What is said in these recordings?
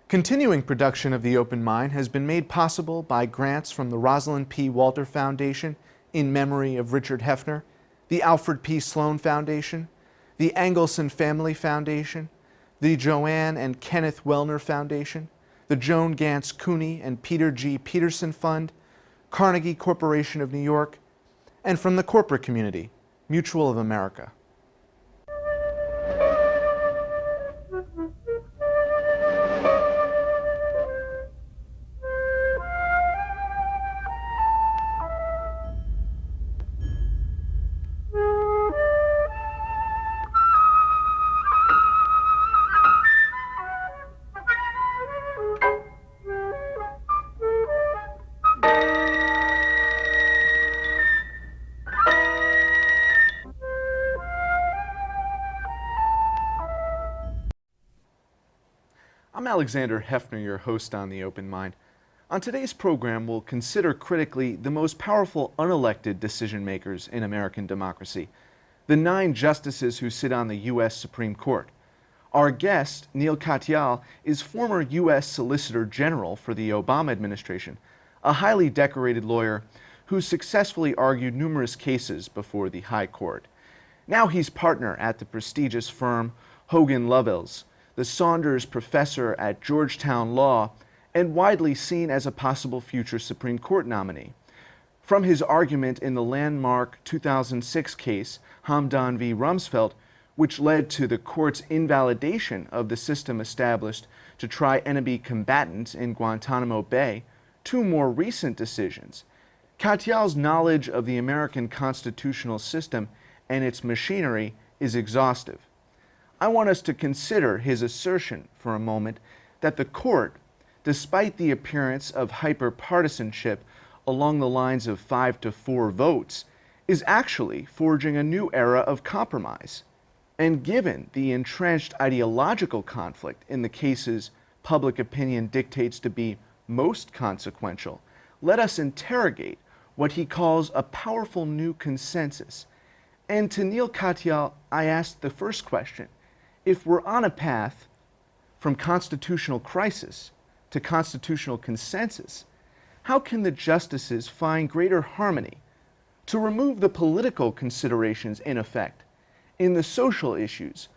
Continuing production of The Open Mind has been made possible by grants from the Rosalind P. Walter Foundation in memory of Richard Heffner, the Alfred P. Sloan Foundation, the Angelson Family Foundation, the Joanne and Kenneth Wellner Foundation, the Joan Gantz CUNY and Peter G. Peterson Fund, Carnegie Corporation of New York, and from the corporate community, Mutual of America. I'm Alexander Heffner, your host on The Open Mind. On today's program, we'll consider critically the most powerful unelected decision makers in American democracy, the 9 justices who sit on the U.S. Supreme Court. Our guest, Neal Katyal, is former U.S. Solicitor General for the Obama Administration, a highly decorated lawyer who successfully argued numerous cases before the High Court. Now he's partner at the prestigious firm Hogan Lovells, the Saunders Professor at Georgetown Law, and widely seen as a possible future Supreme Court nominee. From his argument in the landmark 2006 case, Hamdan v. Rumsfeld, which led to the court's invalidation of the system established to try enemy combatants in Guantanamo Bay, 2 more recent decisions, Katyal's knowledge of the American constitutional system and its machinery is exhaustive. I want us to consider his assertion for a moment that the court, despite the appearance of hyper-partisanship along the lines of 5-4 votes, is actually forging a new era of compromise. And given the entrenched ideological conflict in the cases public opinion dictates to be most consequential, let us interrogate what he calls a powerful new consensus. And to Neal Katyal, I asked the first question: if we're on a path from constitutional crisis to constitutional consensus, how can the justices find greater harmony to remove the political considerations in effect in the social issues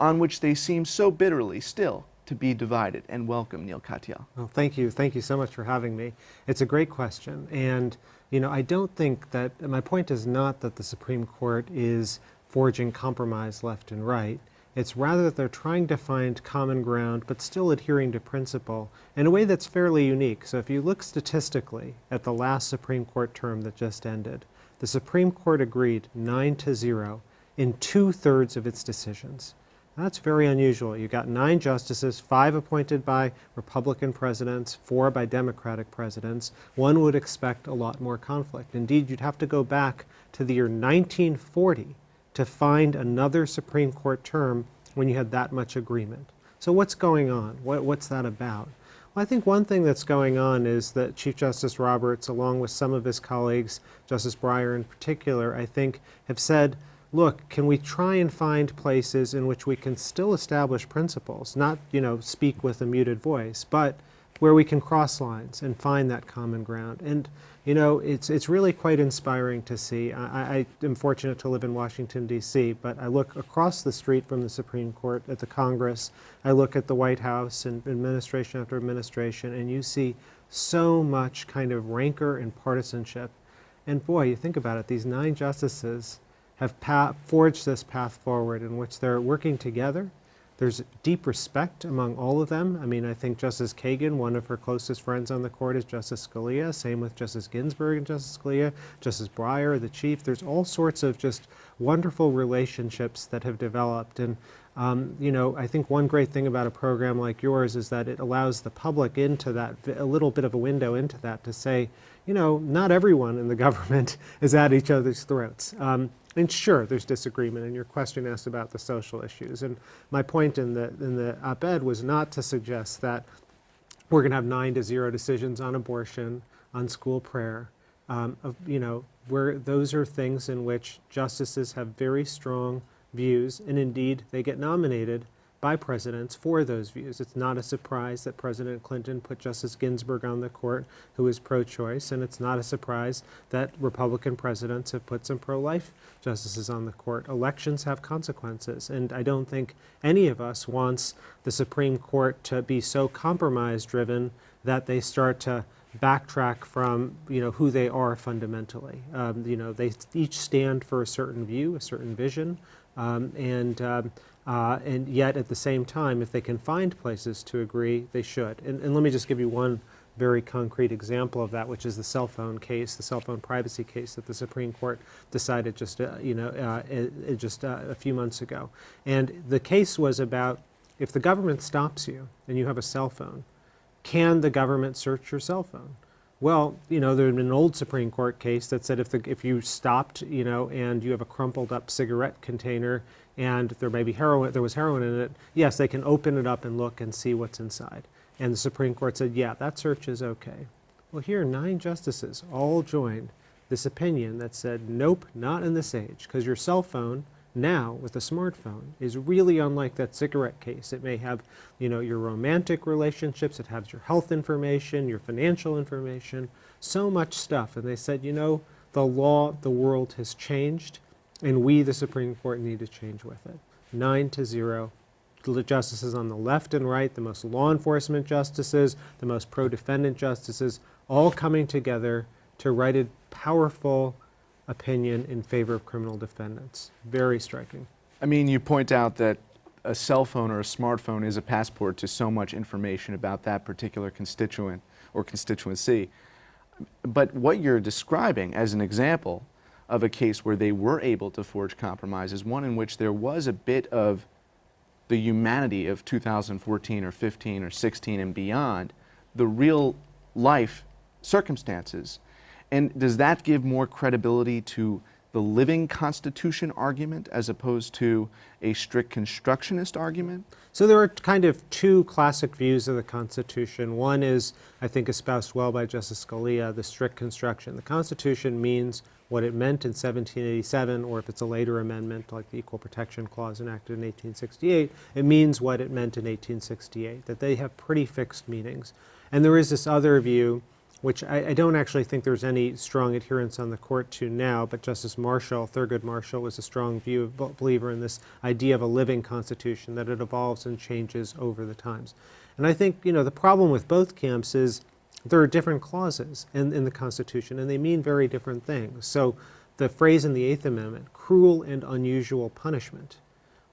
on which they seem so bitterly still to be divided? And welcome, Neal Katyal. Well, thank you. Thank you so much for having me. It's a great question. And, I don't think that, my point is not that the Supreme Court is forging compromise left and right. It's rather that they're trying to find common ground, but still adhering to principle in a way that's fairly unique. So if you look statistically at the last Supreme Court term that just ended, the Supreme Court agreed 9-0 in 2/3 of its decisions. That's very unusual. You got 9 justices, 5 appointed by Republican presidents, 4 by Democratic presidents. One would expect a lot more conflict. Indeed, you'd have to go back to the year 1940 to find another Supreme Court term when you had that much agreement. So what's going on? What's that about? Well, I think one thing that's going on is that Chief Justice Roberts, along with some of his colleagues, Justice Breyer in particular, I think, have said, look, can we try and find places in which we can still establish principles, not, speak with a muted voice, but where we can cross lines and find that common ground. And it's really quite inspiring to see. I am fortunate to live in Washington, D.C., but I look across the street from the Supreme Court at the Congress. I look at the White House and administration after administration, and you see so much kind of rancor and partisanship. And boy, you think about it, these 9 justices have forged this path forward in which they're working together. There's deep respect among all of them. I mean, I think Justice Kagan, one of her closest friends on the court, is Justice Scalia. Same with Justice Ginsburg and Justice Scalia. Justice Breyer, the Chief. There's all sorts of just wonderful relationships that have developed. And, I think one great thing about a program like yours is that it allows the public into that, a little bit of a window into that to say, not everyone in the government is at each other's throats. And sure, there's disagreement, and your question asked about the social issues. And my point in the op-ed was not to suggest that we're going to have 9-0 decisions on abortion, on school prayer. Where those are things in which justices have very strong views, and indeed they get nominated by presidents for those views. It's not a surprise that President Clinton put Justice Ginsburg on the court, who is pro-choice, and it's not a surprise that Republican presidents have put some pro-life justices on the court. Elections have consequences, and I don't think any of us wants the Supreme Court to be so compromise-driven that they start to backtrack from who they are fundamentally. They each stand for a certain view, a certain vision, and yet at the same time, if they can find places to agree, they should. And let me just give you one very concrete example of that, which is the cell phone case, the cell phone privacy case that the Supreme Court decided just a few months ago. And the case was about, if the government stops you and you have a cell phone, can the government search your cell phone? Well, there had been an old Supreme Court case that said if you stopped, and you have a crumpled up cigarette container and there was heroin in it, yes, they can open it up and look and see what's inside. And the Supreme Court said, yeah, that search is okay. Well, here 9 justices all joined this opinion that said, nope, not in this age, because your cell phone now with a smartphone is really unlike that cigarette case. It may have, your romantic relationships, it has your health information, your financial information, so much stuff. And they said, the law, the world has changed, and we, the Supreme Court, need to change with it. 9-0. The justices on the left and right, the most law enforcement justices, the most pro-defendant justices, all coming together to write a powerful opinion in favor of criminal defendants. Very striking. I mean, you point out that a cell phone or a smartphone is a passport to so much information about that particular constituent or constituency. But what you're describing as an example of a case where they were able to forge compromise is one in which there was a bit of the humanity of 2014 or 15 or 16 and beyond, the real life circumstances. And does that give more credibility to the living Constitution argument as opposed to a strict constructionist argument? So there are kind of 2 classic views of the Constitution. One is, I think, espoused well by Justice Scalia, the strict construction. The Constitution means what it meant in 1787, or if it's a later amendment like the Equal Protection Clause enacted in 1868, it means what it meant in 1868, that they have pretty fixed meanings. And there is this other view, which I don't actually think there's any strong adherence on the court to now, but Justice Marshall, Thurgood Marshall, was a strong believer in this idea of a living constitution, that it evolves and changes over the times. And I think, the problem with both camps is there are different clauses in the Constitution, and they mean very different things. So the phrase in the Eighth Amendment, cruel and unusual punishment,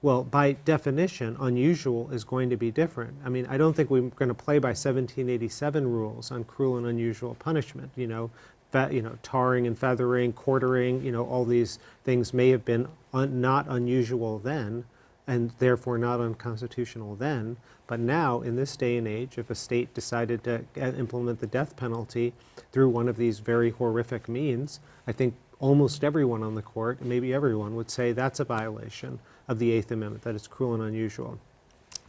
well, by definition, unusual is going to be different. I mean, I don't think we're going to play by 1787 rules on cruel and unusual punishment. Tarring and feathering, quartering, all these things may have been not unusual then, and therefore not unconstitutional then. But now, in this day and age, if a state decided to implement the death penalty through one of these very horrific means, I think almost everyone on the court, maybe everyone, would say that's a violation of the Eighth Amendment, that it's cruel and unusual.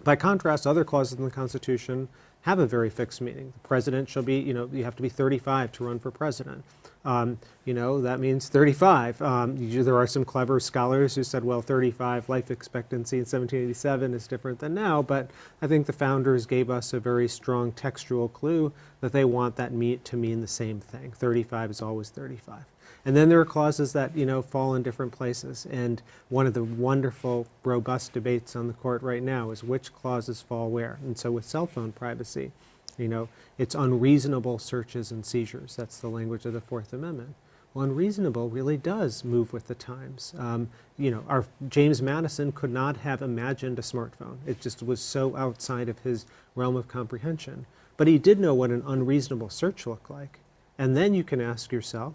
By contrast, other clauses in the Constitution have a very fixed meaning. The president shall be, you have to be 35 to run for president. That means 35. There are some clever scholars who said, well, 35 life expectancy in 1787 is different than now, but I think the founders gave us a very strong textual clue that they want that to mean the same thing. 35 is always 35. And then there are clauses that, fall in different places. And one of the wonderful, robust debates on the court right now is which clauses fall where. And so with cell phone privacy, it's unreasonable searches and seizures. That's the language of the Fourth Amendment. Well, unreasonable really does move with the times. Our James Madison could not have imagined a smartphone. It just was so outside of his realm of comprehension. But he did know what an unreasonable search looked like. And then you can ask yourself,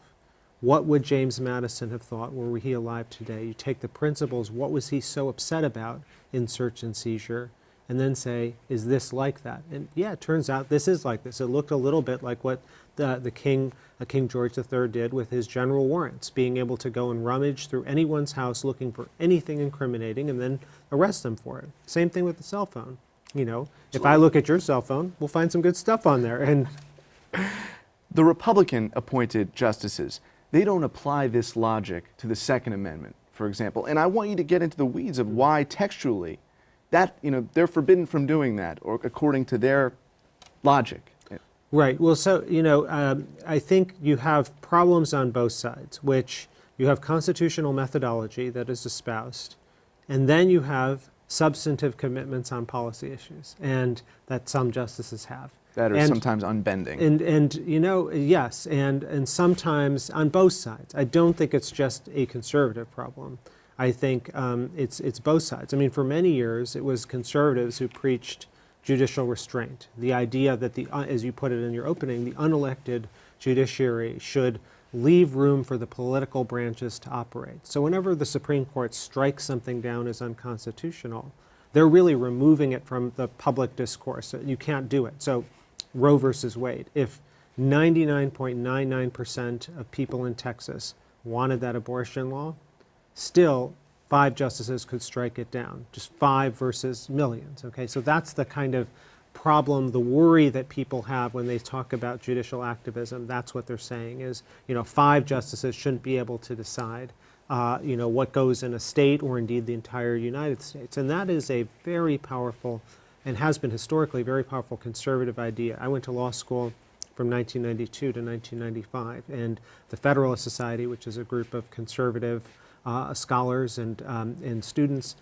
what would James Madison have thought were he alive today? You take the principles, what was he so upset about in search and seizure, and then say, is this like that? And yeah, it turns out this is like this. It looked a little bit like what King George III did with his general warrants, being able to go and rummage through anyone's house looking for anything incriminating and then arrest them for it. Same thing with the cell phone. If I look at your cell phone, we'll find some good stuff on there. And the Republican-appointed justices, they don't apply this logic to the Second Amendment, for example. And I want you to get into the weeds of why textually that, they're forbidden from doing that, or according to their logic. Right. Well, so, I think you have problems on both sides, which you have constitutional methodology that is espoused, and then you have substantive commitments on policy issues, and that some justices have. That are sometimes unbending. Yes, and sometimes on both sides. I don't think it's just a conservative problem. I think it's both sides. I mean, for many years, it was conservatives who preached judicial restraint, the idea that, as you put it in your opening, the unelected judiciary should leave room for the political branches to operate. So whenever the Supreme Court strikes something down as unconstitutional, they're really removing it from the public discourse. You can't do it. So Roe versus Wade, if 99.99% of people in Texas wanted that abortion law, still 5 justices could strike it down, just 5 versus millions, okay? So that's the kind of problem, the worry that people have when they talk about judicial activism. That's what they're saying is, 5 justices shouldn't be able to decide, what goes in a state or indeed the entire United States. And that is a very powerful, and has been historically very powerful conservative idea. I went to law school from 1992 to 1995, and the Federalist Society, which is a group of conservative scholars and students,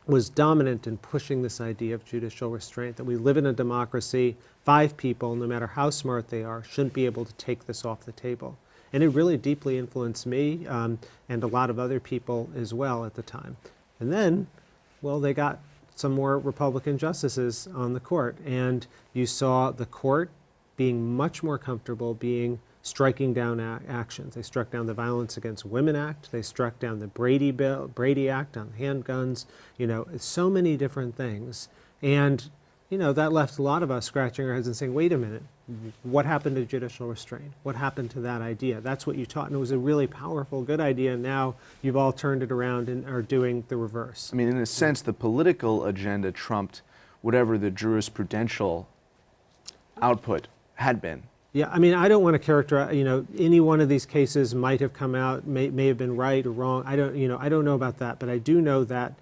was dominant in pushing this idea of judicial restraint, that we live in a democracy, 5 people, no matter how smart they are, shouldn't be able to take this off the table. And it really deeply influenced me and a lot of other people as well at the time. And then, well, they got some more Republican justices on the court, and you saw the court being much more comfortable striking down actions. They struck down the Violence Against Women Act. They struck down the Brady Act on handguns. So many different things. And, that left a lot of us scratching our heads and saying, wait a minute, what happened to judicial restraint? What happened to that idea? That's what you taught, and it was a really powerful, good idea. And now you've all turned it around and are doing the reverse. I mean, in a sense, the political agenda trumped whatever the jurisprudential output had been. Yeah, I mean, I don't want to characterize, any one of these cases might have come out, may have been right or wrong. I don't know about that, but I do know that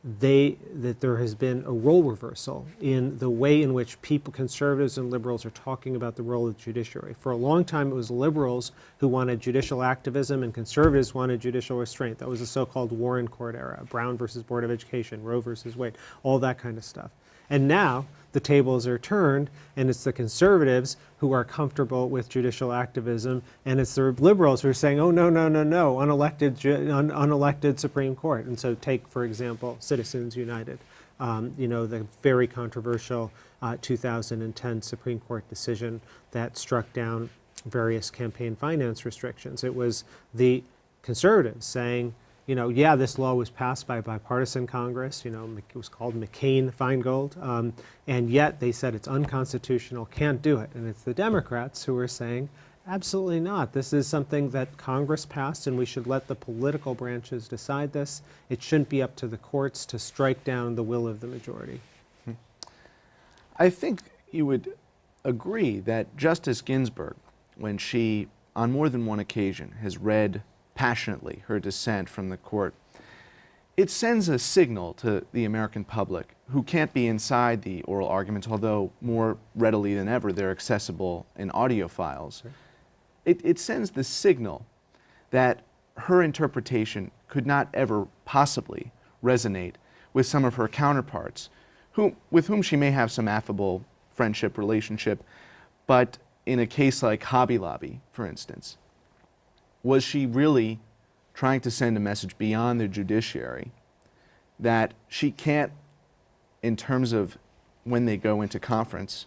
that there has been a role reversal in the way in which people, conservatives and liberals, are talking about the role of the judiciary. For a long time, it was liberals who wanted judicial activism and conservatives wanted judicial restraint. That was the so-called Warren Court era, Brown versus Board of Education, Roe versus Wade, all that kind of stuff. And now the tables are turned, and it's the conservatives who are comfortable with judicial activism, and it's the liberals who are saying, oh, no, unelected Supreme Court. And so take, for example, Citizens United, the very controversial 2010 Supreme Court decision that struck down various campaign finance restrictions. It was the conservatives saying, yeah, this law was passed by a bipartisan Congress. It was called McCain-Feingold, and yet they said it's unconstitutional, can't do it. And it's the Democrats who are saying, absolutely not. This is something that Congress passed, and we should let the political branches decide this. It shouldn't be up to the courts to strike down the will of the majority. I think you would agree that Justice Ginsburg, when she, on more than one occasion, has read passionately her dissent from the court, it sends a signal to the American public, who can't be inside the oral arguments, although more readily than ever they're accessible in audio files. Sure. It sends the signal that her interpretation could not ever possibly resonate with some of her counterparts, with whom she may have some affable friendship relationship, but in a case like Hobby Lobby, for instance, was she really trying to send a message beyond the judiciary that she can't, in terms of when they go into conference,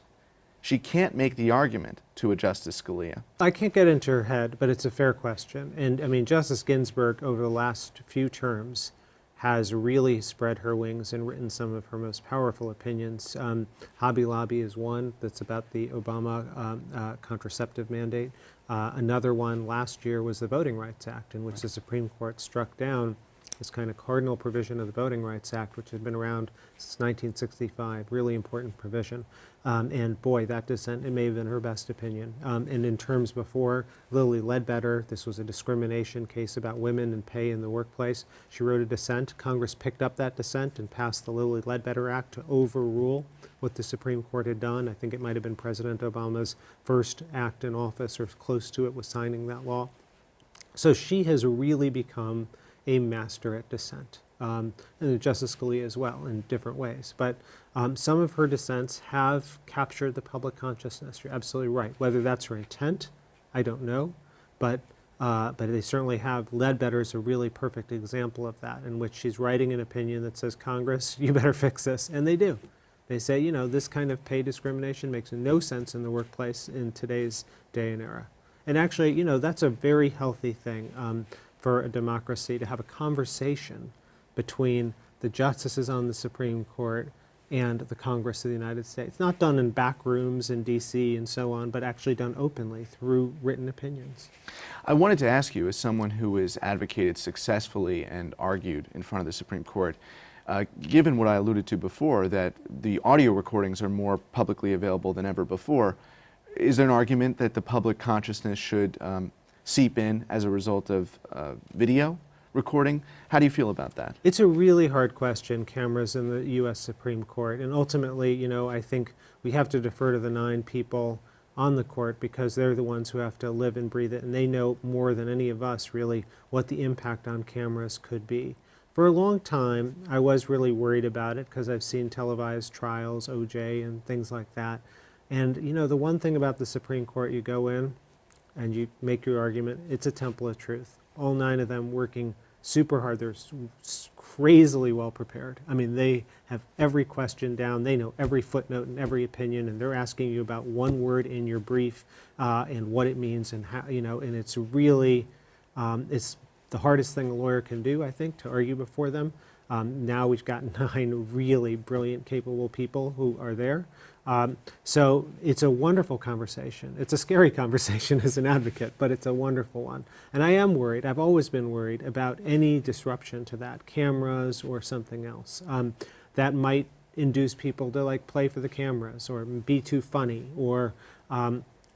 she can't make the argument to a Justice Scalia? I can't get into her head, but it's a fair question. And I mean, Justice Ginsburg, over the last few terms, has really spread her wings and written some of her most powerful opinions. Hobby Lobby is one that's about the Obama contraceptive mandate. Another one last year was the Voting Rights Act, in which the Supreme Court struck down this kind of cardinal provision of the Voting Rights Act, which has been around since 1965, really important provision. And boy, that dissent, it may have been her best opinion. And in terms before, Lilly Ledbetter, this was a discrimination case about women and pay in the workplace. She wrote a dissent. Congress picked up that dissent and passed the Lilly Ledbetter Act to overrule what the Supreme Court had done. I think it might have been President Obama's first act in office, or close to it, was signing that law. So she has really become a master at dissent, and Justice Scalia as well in different ways. But some of her dissents have captured the public consciousness. You're absolutely right. Whether that's her intent, I don't know, but they certainly have. Ledbetter is a really perfect example of that, in which she's writing an opinion that says, Congress, you better fix this, and they do. They say, you know, this kind of pay discrimination makes no sense in the workplace in today's day and era. And actually, you know, that's a very healthy thing for a democracy, to have a conversation between the justices on the Supreme Court and the Congress of the United States. Not done in back rooms in D.C. and so on, but actually done openly through written opinions. I wanted to ask you, as someone who has advocated successfully and argued in front of the Supreme Court, given what I alluded to before, that the audio recordings are more publicly available than ever before, is there an argument that the public consciousness should seep in as a result of video recording? How do you feel about that? It's a really hard question, cameras in the U.S. Supreme Court. And ultimately, you know, I think we have to defer to the 9 people on the court, because they're the ones who have to live and breathe it, and they know more than any of us, really, what the impact on cameras could be. For a long time, I was really worried about it, because I've seen televised trials, OJ and things like that. And, you know, the one thing about the Supreme Court, you go in and you make your argument, it's a temple of truth. All 9 of them working super hard. They're crazily well prepared. I mean, they have every question down. They know every footnote and every opinion, and they're asking you about one word in your brief and what it means, and how, you know, and it's really, it's the hardest thing a lawyer can do, I think, to argue before them. Now we've got 9 really brilliant, capable people who are there. So it's a wonderful conversation. It's a scary conversation as an advocate, but it's a wonderful one. And I am worried, I've always been worried about any disruption to that, cameras or something else, that might induce people to like play for the cameras, or be too funny, or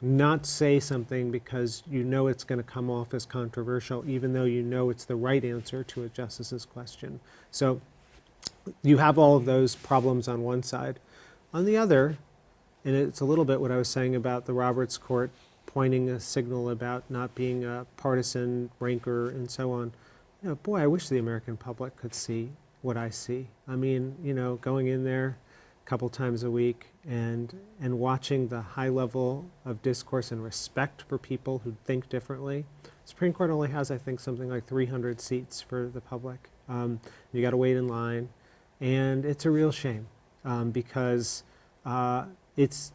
not say something because you know it's going to come off as controversial, even though you know it's the right answer to a justice's question. So you have all of those problems on one side. On the other, and it's a little bit what I was saying about the Roberts Court pointing a signal about not being a partisan rancor and so on, you know, boy, I wish the American public could see what I see. I mean, you know, going in there a couple times a week and watching the high level of discourse and respect for people who think differently. The Supreme Court only has, I think, something like 300 seats for the public. You got to wait in line, and it's a real shame. Because it's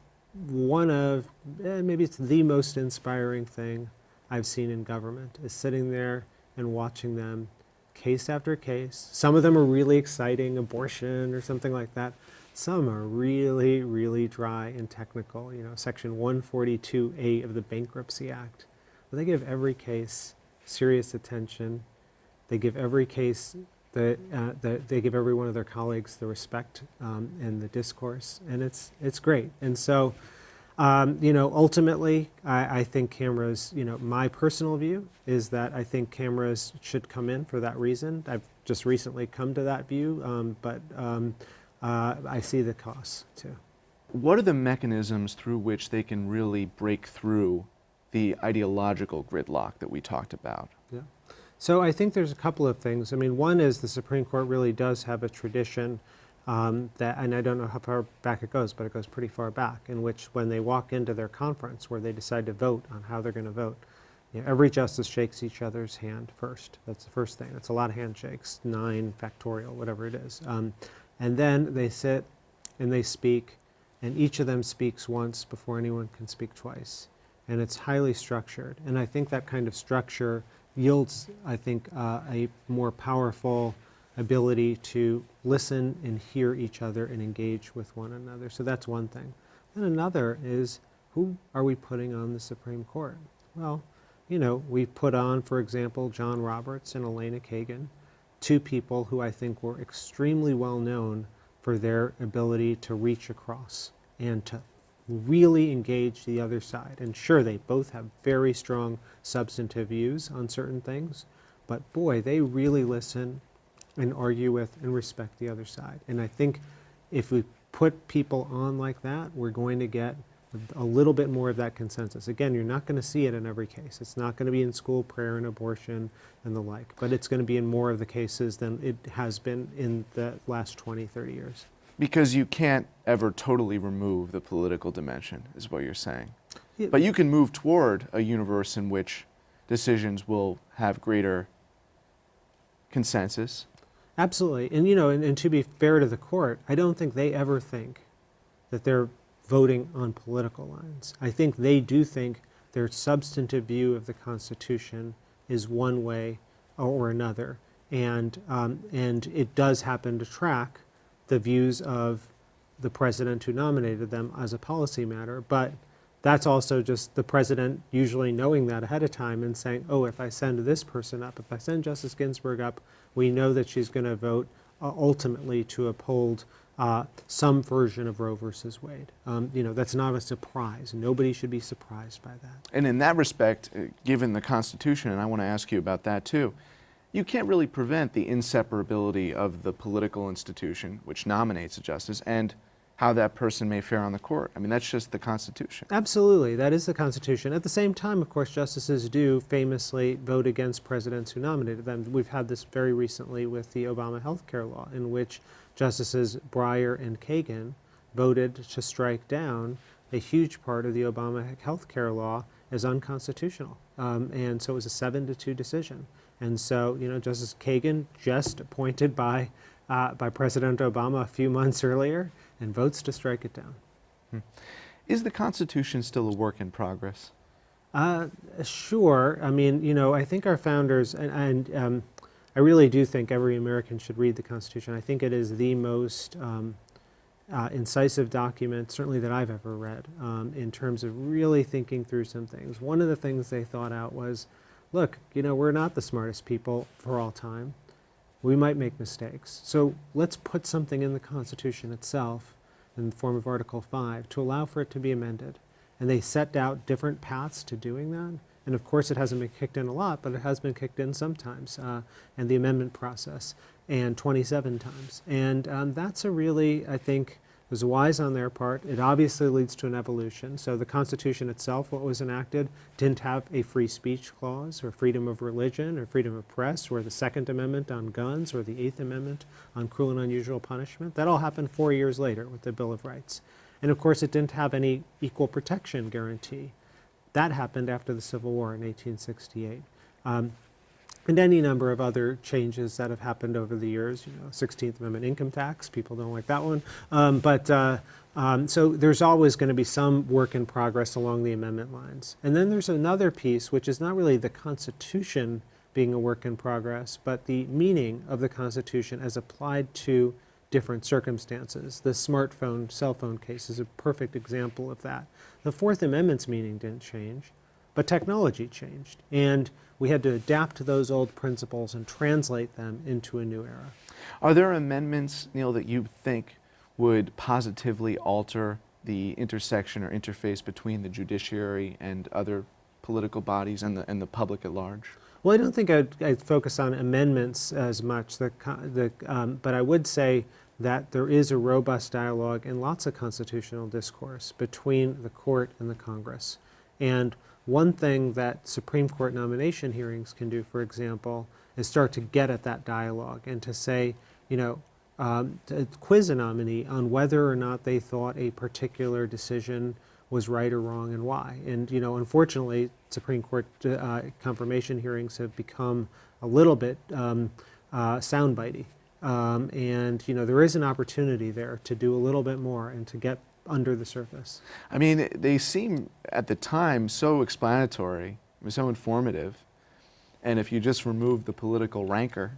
one of, maybe it's the most inspiring thing I've seen in government, is sitting there and watching them case after case. Some of them are really exciting, abortion or something like that. Some are really, really dry and technical, you know, Section 142A of the Bankruptcy Act. But they give every case serious attention. They give every case they give every one of their colleagues the respect and the discourse, and it's great. And so, you know, ultimately, I think cameras, you know, my personal view is that I think cameras should come in for that reason. I've just recently come to that view, but I see the costs too. What are the mechanisms through which they can really break through the ideological gridlock that we talked about? Yeah. So I think there's a couple of things. I mean, one is the Supreme Court really does have a tradition that, and I don't know how far back it goes, but it goes pretty far back, in which when they walk into their conference where they decide to vote on how they're going to vote, you know, every justice shakes each other's hand first. That's the first thing. It's a lot of handshakes, 9 factorial, whatever it is. And then they sit and they speak, and each of them speaks once before anyone can speak twice. And it's highly structured. And I think that kind of structure yields, I think, a more powerful ability to listen and hear each other and engage with one another. So that's one thing. Then another is, who are we putting on the Supreme Court? Well, you know, we've put on, for example, John Roberts and Elena Kagan. two people who I think were extremely well known for their ability to reach across and to really engage the other side. And sure, they both have very strong substantive views on certain things, but boy, they really listen and argue with and respect the other side. And I think if we put people on like that, we're going to get a little bit more of that consensus. Again, you're not going to see it in every case. It's not going to be in school prayer and abortion and the like, but it's going to be in more of the cases than it has been in the last 20, 30 years. Because you can't ever totally remove the political dimension, is what you're saying. Yeah. But you can move toward a universe in which decisions will have greater consensus. Absolutely. And, and to be fair to the court, I don't think they ever think that they're voting on political lines. I think they do think their substantive view of the Constitution is one way or another. And it does happen to track the views of the president who nominated them as a policy matter. But that's also just the president usually knowing that ahead of time and saying, oh, if I send this person up, if I send Justice Ginsburg up, we know that she's going to vote ultimately to uphold some version of Roe versus Wade. That's not a surprise. Nobody should be surprised by that. And in that respect, given the Constitution, and I want to ask you about that too, you can't really prevent the inseparability of the political institution, which nominates a justice, and how that person may fare on the court. I mean, that's just the Constitution. Absolutely. That is the Constitution. At the same time, of course, justices do famously vote against presidents who nominated them. We've had this very recently with the Obama health care law, in which Justices Breyer and Kagan voted to strike down a huge part of the Obama health care law as unconstitutional. And so it was a 7-2 decision. And so, Justice Kagan, just appointed by President Obama a few months earlier, and votes to strike it down. Is the Constitution still a work in progress? Sure. I mean, I think our founders, and I really do think every American should read the Constitution. I think it is the most incisive document, certainly that I've ever read, in terms of really thinking through some things. One of the things they thought out was, look, we're not the smartest people for all time. We might make mistakes. So let's put something in the Constitution itself in the form of Article 5 to allow for it to be amended. And they set out different paths to doing that. And of course, it hasn't been kicked in a lot, but it has been kicked in sometimes, and the amendment process, and 27 times. And that's a really, I think, was wise on their part. It obviously leads to an evolution. So the Constitution itself, what was enacted, didn't have a free speech clause or freedom of religion or freedom of press or the Second Amendment on guns or the Eighth Amendment on cruel and unusual punishment. That all happened 4 years later with the Bill of Rights. And of course, it didn't have any equal protection guarantee. That happened after the Civil War in 1868. And any number of other changes that have happened over the years, 16th Amendment income tax, people don't like that one. So there's always going to be some work in progress along the amendment lines. And then there's another piece, which is not really the Constitution being a work in progress, but the meaning of the Constitution as applied to different circumstances. The smartphone, cell phone case is a perfect example of that. The Fourth Amendment's meaning didn't change, but technology changed. And we had to adapt to those old principles and translate them into a new era. Are there amendments, Neal, that you think would positively alter the intersection or interface between the judiciary and other political bodies and the public at large? Well, I don't think I'd focus on amendments as much, but I would say that there is a robust dialogue and lots of constitutional discourse between the court and the Congress. And one thing that Supreme Court nomination hearings can do, for example, is start to get at that dialogue and to say, to quiz a nominee on whether or not they thought a particular decision was right or wrong and why. And, unfortunately, Supreme Court confirmation hearings have become a little bit soundbitey. And, there is an opportunity there to do a little bit more and to get under the surface. I mean, they seem at the time so explanatory, so informative, and if you just remove the political rancor,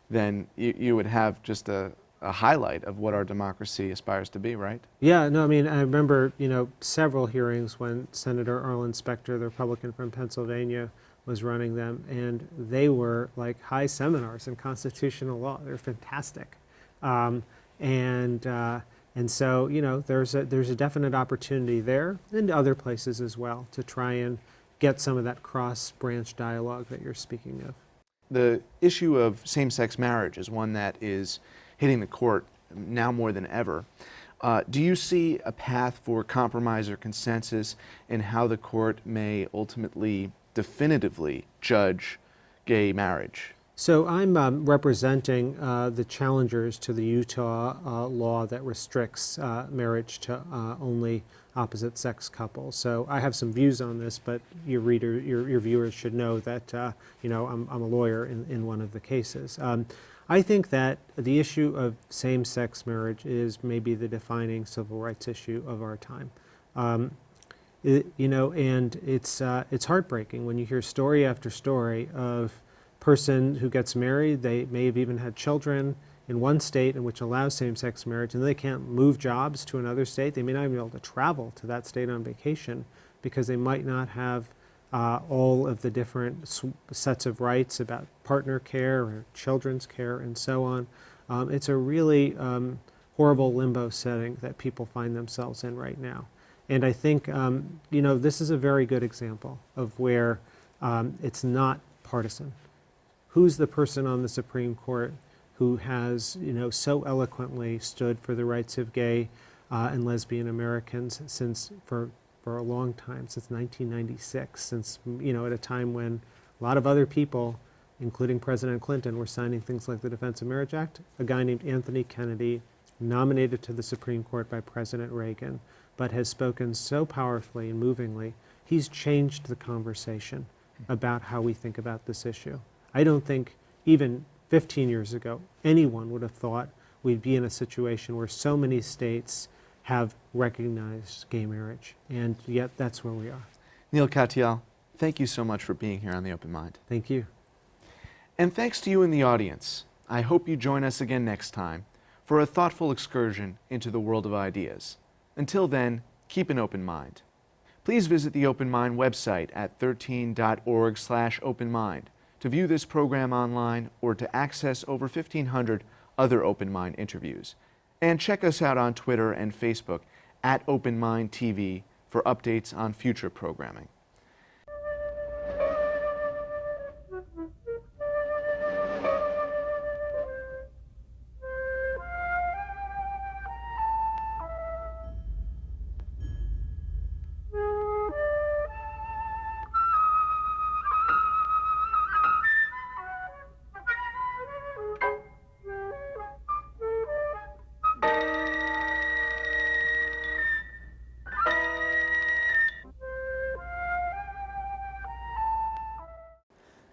then you would have just a highlight of what our democracy aspires to be, right? Yeah, no, I mean, I remember, several hearings when Senator Arlen Specter, the Republican from Pennsylvania, was running them, and they were like high seminars in constitutional law. They're fantastic. And so, you know, there's a definite opportunity there and other places as well to try and get some of that cross-branch dialogue that you're speaking of. The issue of same-sex marriage is one that is hitting the court now more than ever. Do you see a path for compromise or consensus in how the court may ultimately definitively judge gay marriage? So I'm representing the challengers to the Utah law that restricts marriage to only opposite-sex couples. So I have some views on this, but your viewers should know that you know, I'm a lawyer in one of the cases. I think that the issue of same-sex marriage is maybe the defining civil rights issue of our time. You know, and it's heartbreaking when you hear story after story of person who gets married. They may have even had children in one state in which allows same-sex marriage, and they can't move jobs to another state. They may not even be able to travel to that state on vacation because they might not have all of the different sets of rights about partner care or children's care and so on. It's a really horrible limbo setting that people find themselves in right now. And I think, you know, this is a very good example of where it's not partisan. Who's the person on the Supreme Court who has, you know, so eloquently stood for the rights of gay and lesbian Americans for a long time, since 1996, since, you know, at a time when a lot of other people, including President Clinton, were signing things like the Defense of Marriage Act. A guy named Anthony Kennedy, nominated to the Supreme Court by President Reagan, but has spoken so powerfully and movingly. He's changed the conversation about how we think about this issue. I don't think even 15 years ago anyone would have thought we'd be in a situation where so many states have recognized gay marriage, and yet that's where we are. Neal Katyal, thank you so much for being here on The Open Mind. Thank you. And thanks to you in the audience. I hope you join us again next time for a thoughtful excursion into the world of ideas. Until then, keep an open mind. Please visit the Open Mind website at 13.org/openmind to view this program online or to access over 1,500 other Open Mind interviews. And check us out on Twitter and Facebook at Open Mind TV for updates on future programming.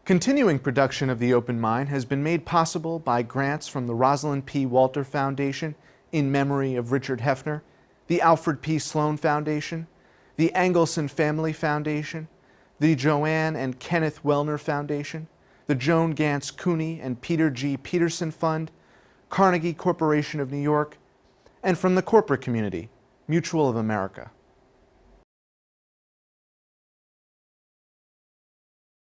Continuing production of The Open Mind has been made possible by grants from the Rosalind P. Walter Foundation in memory of Richard Heffner, the Alfred P. Sloan Foundation, the Angelson Family Foundation, the Joanne and Kenneth Wellner Foundation, the Joan Gantz CUNY and Peter G. Peterson Fund, Carnegie Corporation of New York, and from the corporate community, Mutual of America.